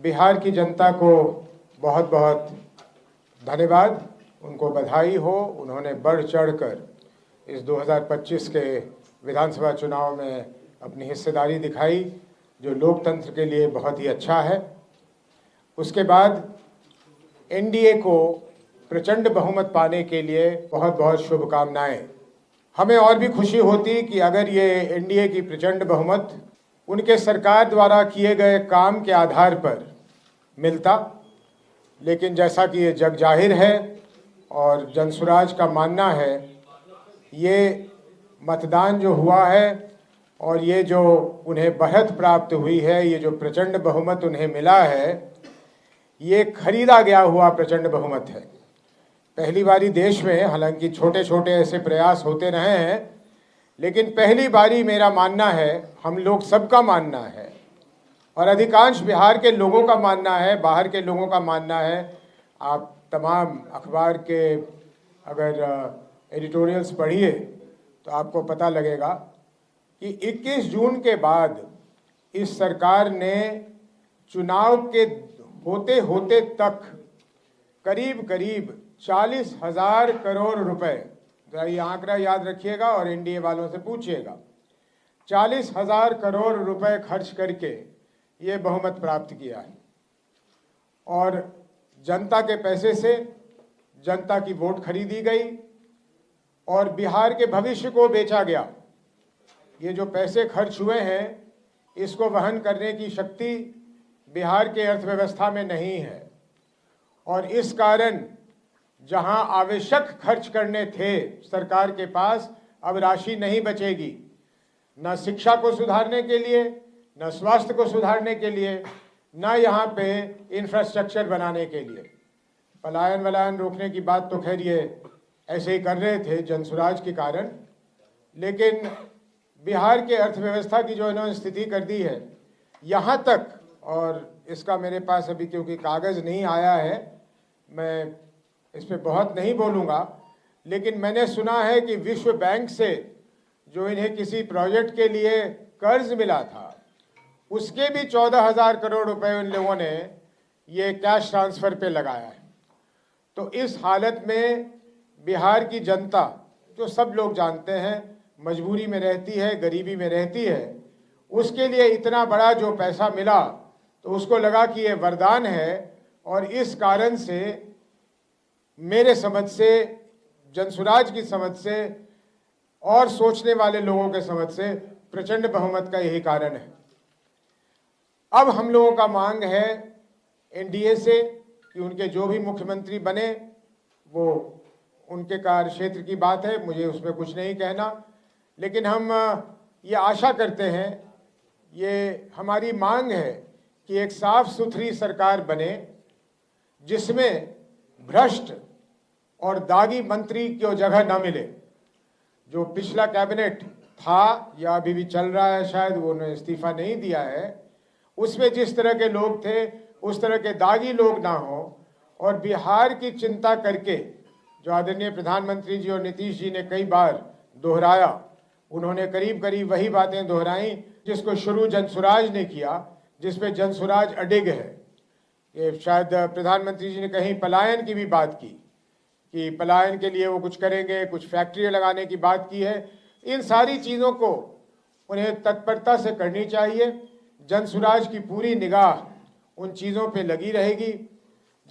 बिहार की जनता को बहुत बहुत धन्यवाद, उनको बधाई हो। उन्होंने बढ़ चढ़कर इस 2025 के विधानसभा चुनाव में अपनी हिस्सेदारी दिखाई, जो लोकतंत्र के लिए बहुत ही अच्छा है। उसके बाद एनडीए को प्रचंड बहुमत पाने के लिए बहुत बहुत शुभकामनाएं। हमें और भी खुशी होती कि अगर ये एनडीए की प्रचंड बहुमत उनके सरकार द्वारा किए गए काम के आधार पर मिलता, लेकिन जैसा कि ये जग जाहिर है और जनसुराज का मानना है, ये मतदान जो हुआ है और ये जो उन्हें बढ़त प्राप्त हुई है, ये जो प्रचंड बहुमत उन्हें मिला है, ये खरीदा गया हुआ प्रचंड बहुमत है। पहली बारी देश में, हालांकि छोटे छोटे ऐसे प्रयास होते रहे हैं, लेकिन पहली बारी मेरा मानना है, हम लोग सबका मानना है और अधिकांश बिहार के लोगों का मानना है, बाहर के लोगों का मानना है। आप तमाम अखबार के अगर एडिटोरियल्स पढ़िए तो आपको पता लगेगा कि 21 जून के बाद इस सरकार ने चुनाव के होते होते तक करीब करीब 40,000 करोड़ रुपए, जरा ये आंकड़ा याद रखिएगा और एनडीए वालों से पूछिएगा, 40,000 करोड़ रुपए खर्च करके ये बहुमत प्राप्त किया है। और जनता के पैसे से जनता की वोट खरीदी गई और बिहार के भविष्य को बेचा गया। ये जो पैसे खर्च हुए हैं, इसको वहन करने की शक्ति बिहार के अर्थव्यवस्था में नहीं है और इस कारण जहां आवश्यक खर्च करने थे सरकार के पास, अब राशि नहीं बचेगी, न शिक्षा को सुधारने के लिए, न स्वास्थ्य को सुधारने के लिए, न यहाँ पे इंफ्रास्ट्रक्चर बनाने के लिए। पलायन वलायन रोकने की बात तो खैर ये ऐसे ही कर रहे थे जनसुराज के कारण, लेकिन बिहार के अर्थव्यवस्था की जो इन्होंने स्थिति कर दी है, यहाँ तक, और इसका मेरे पास अभी क्योंकि कागज़ नहीं आया है, मैं इस पर बहुत नहीं बोलूँगा, लेकिन मैंने सुना है कि विश्व बैंक से जो इन्हें किसी प्रोजेक्ट के लिए कर्ज मिला था, उसके भी 14,000 करोड़ रुपए उन लोगों ने ये कैश ट्रांसफ़र पे लगाया है। तो इस हालत में बिहार की जनता, जो सब लोग जानते हैं, मजबूरी में रहती है, गरीबी में रहती है, उसके लिए इतना बड़ा जो पैसा मिला तो उसको लगा कि ये वरदान है और इस कारण से मेरे समझ से, जनसुराज की समझ से और सोचने वाले लोगों के समझ से प्रचंड बहुमत का यही कारण है। अब हम लोगों का मांग है एनडीए से कि उनके जो भी मुख्यमंत्री बने, वो उनके कार्य क्षेत्र की बात है, मुझे उसमें कुछ नहीं कहना, लेकिन हम ये आशा करते हैं, ये हमारी मांग है कि एक साफ सुथरी सरकार बने जिसमें भ्रष्ट और दागी मंत्री की जगह न मिले। जो पिछला कैबिनेट था या अभी भी चल रहा है, शायद वो उन्होंने इस्तीफा नहीं दिया है, उसमें जिस तरह के लोग थे उस तरह के दागी लोग ना हो और बिहार की चिंता करके, जो आदरणीय प्रधानमंत्री जी और नीतीश जी ने कई बार दोहराया, उन्होंने करीब करीब वही बातें दोहराई जिसको शुरू जनसुराज ने किया, जिसपे जनसुराज अडिग है। ये शायद प्रधानमंत्री जी ने कहीं पलायन की भी बात की कि पलायन के लिए वो कुछ करेंगे, कुछ फैक्ट्री लगाने की बात की है। इन सारी चीज़ों को उन्हें तत्परता से करनी चाहिए। जनसुराज की पूरी निगाह उन चीज़ों पे लगी रहेगी।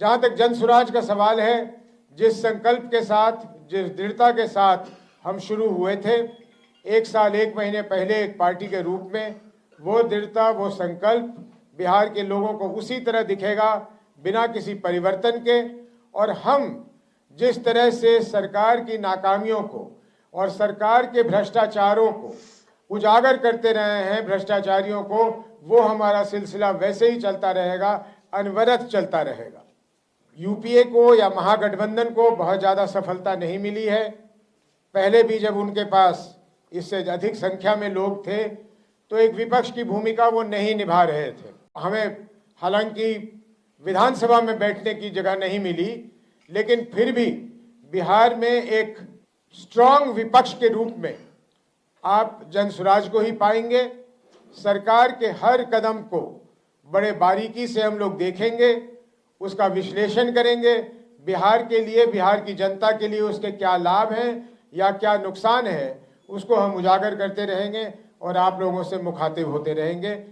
जहाँ तक जनसुराज का सवाल है, जिस संकल्प के साथ, जिस दृढ़ता के साथ हम शुरू हुए थे 1 साल 1 महीने पहले एक पार्टी के रूप में, वो दृढ़ता, वो संकल्प बिहार के लोगों को उसी तरह दिखेगा, बिना किसी परिवर्तन के। और हम जिस तरह से सरकार की नाकामियों को और सरकार के भ्रष्टाचारों को उजागर करते रहे हैं, भ्रष्टाचारियों को, वो हमारा सिलसिला वैसे ही चलता रहेगा, अनवरत चलता रहेगा। यूपीए को या महागठबंधन को बहुत ज़्यादा सफलता नहीं मिली है। पहले भी जब उनके पास इससे अधिक संख्या में लोग थे तो एक विपक्ष की भूमिका वो नहीं निभा रहे थे। हमें हालांकि विधानसभा में बैठने की जगह नहीं मिली, लेकिन फिर भी बिहार में एक स्ट्रांग विपक्ष के रूप में आप जनसुराज को ही पाएंगे। सरकार के हर कदम को बड़े बारीकी से हम लोग देखेंगे, उसका विश्लेषण करेंगे, बिहार के लिए, बिहार की जनता के लिए उसके क्या लाभ हैं या क्या नुकसान है, उसको हम उजागर करते रहेंगे और आप लोगों से मुखातिब होते रहेंगे।